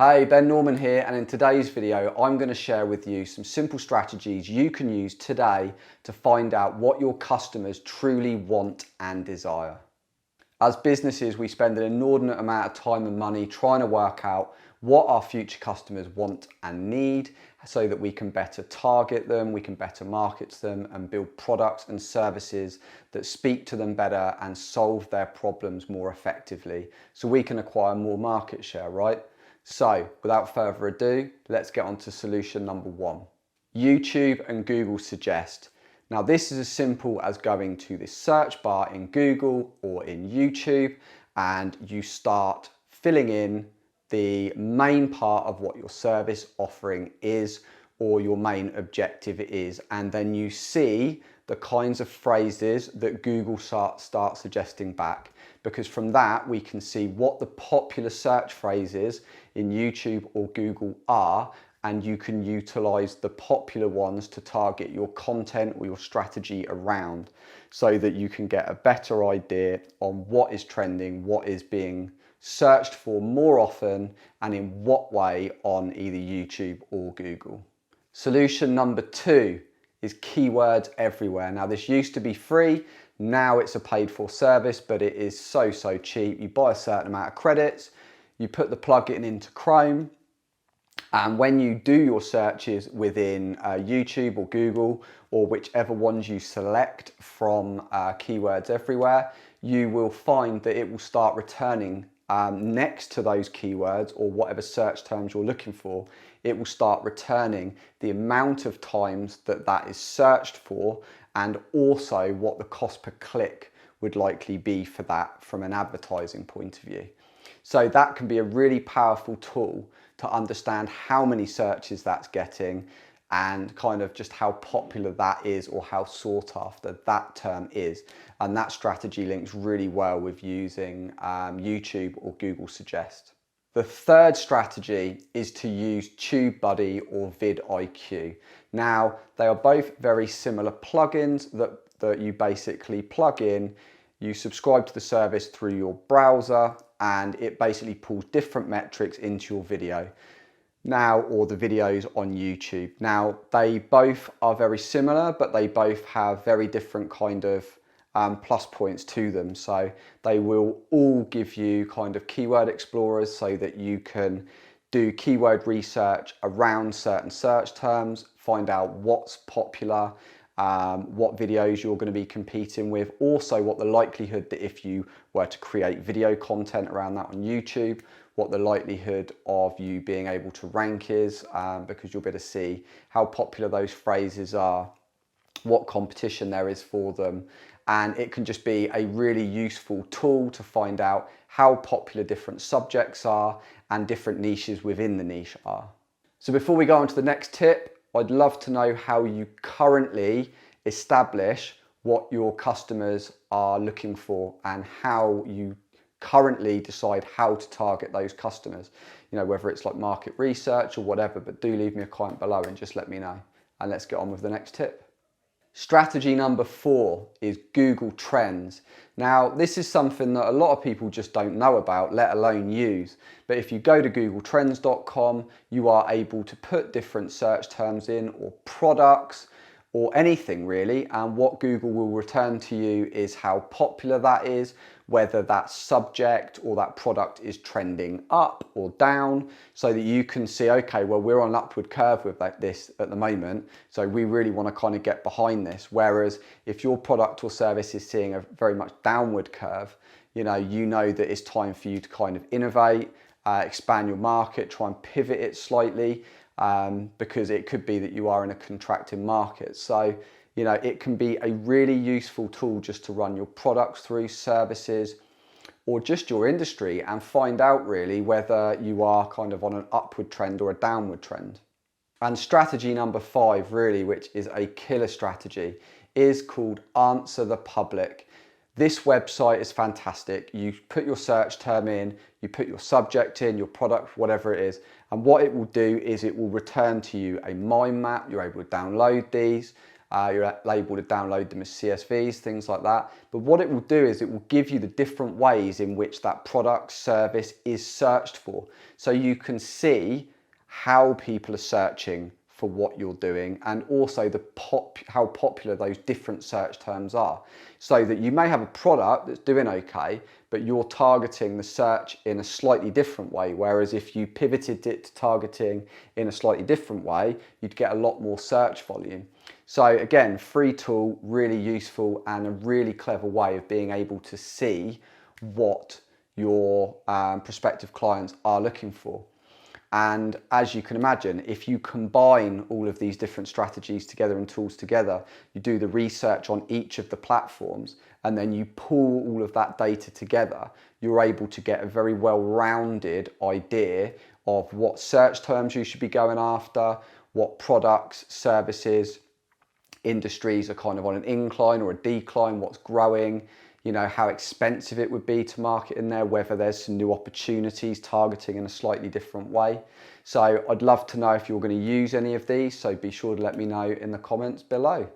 Hey, Ben Norman here, and in today's video I'm going to share with you some simple strategies you can use today to find out what your customers truly want and desire. As businesses, we spend an inordinate amount of time and money trying to work out what our future customers want and need so that we can better target them, we can better market them and build products and services that speak to them better and solve their problems more effectively so we can acquire more market share, right? So without further ado, let's get on to solution number one. YouTube and Google suggest. Now this is as simple as going to the search bar in Google or in YouTube and you start filling in the main part of what your service offering is or your main objective is, and then you see the kinds of phrases that Google start suggesting back, because from that we can see what the popular search phrases in YouTube or Google are, and you can utilize the popular ones to target your content or your strategy around so that you can get a better idea on what is trending, what is being searched for more often, and in what way on either YouTube or Google. Solution number two is keywords everywhere. Now this used to be free, now it's a paid for service, but it is so cheap. You buy a certain amount of credits, you put the plugin into Chrome, and when you do your searches within YouTube or Google or whichever ones you select from keywords everywhere, you will find that it will start returning next to those keywords or whatever search terms you're looking for. It will start returning the amount of times that that is searched for and also what the cost per click would likely be for that from an advertising point of view. So that can be a really powerful tool to understand how many searches that's getting and kind of just how popular that is or how sought after that term is. And that strategy links really well with using YouTube or Google Suggest. The third strategy is to use TubeBuddy or VidIQ. Now, they are both very similar plugins that you basically plug in. You subscribe to the service through your browser and it basically pulls different metrics into your video now, or the videos on YouTube. Now, they both are very similar, but they both have very different kind of plus points to them. So they will all give you kind of keyword explorers so that you can do keyword research around certain search terms, find out what's popular, what videos you're going to be competing with, also what the likelihood that if you were to create video content around that on YouTube, what the likelihood of you being able to rank is, because you'll be able to see how popular those phrases are, what competition there is for them, and it can just be a really useful tool to find out how popular different subjects are and different niches within the niche are. So before we go on to the next tip, I'd love to know how you currently establish what your customers are looking for and how you currently decide how to target those customers. You know, whether it's like market research or whatever, but do leave me a comment below and just let me know. And let's get on with the next tip. Strategy number 4 is Google Trends. Now, this is something that a lot of people just don't know about, let alone use. But if you go to googletrends.com, you are able to put different search terms in or products or anything really. And what Google will return to you is how popular that is, whether that subject or that product is trending up or down, so that you can see, okay, well, we're on an upward curve with this at the moment, so we really want to kind of get behind this. Whereas if your product or service is seeing a very much downward curve, you know that it's time for you to kind of innovate, expand your market, try and pivot it slightly, because it could be that you are in a contracting market. So it can be a really useful tool just to run your products through, services, or just your industry and find out really whether you are kind of on an upward trend or a downward trend. And strategy number 5 really, which is a killer strategy, is called Answer the Public. This website is fantastic. You put your search term in, you put your subject in, your product, whatever it is, and what it will do is it will return to you a mind map. You're able to download these. You're able to download them as CSVs, things like that. But what it will do is it will give you the different ways in which that product service is searched for. So you can see how people are searching for what you're doing, and also how popular those different search terms are. So that you may have a product that's doing okay, but you're targeting the search in a slightly different way. Whereas if you pivoted it to targeting in a slightly different way, you'd get a lot more search volume. So again, free tool, really useful, and a really clever way of being able to see what your prospective clients are looking for. And as you can imagine, if you combine all of these different strategies together and tools together, you do the research on each of the platforms, and then you pull all of that data together, you're able to get a very well-rounded idea of what search terms you should be going after, what products, services, industries are kind of on an incline or a decline, what's growing, you know, how expensive it would be to market in there, whether there's some new opportunities targeting in a slightly different way. So I'd love to know if you're going to use any of these, so be sure to let me know in the comments below.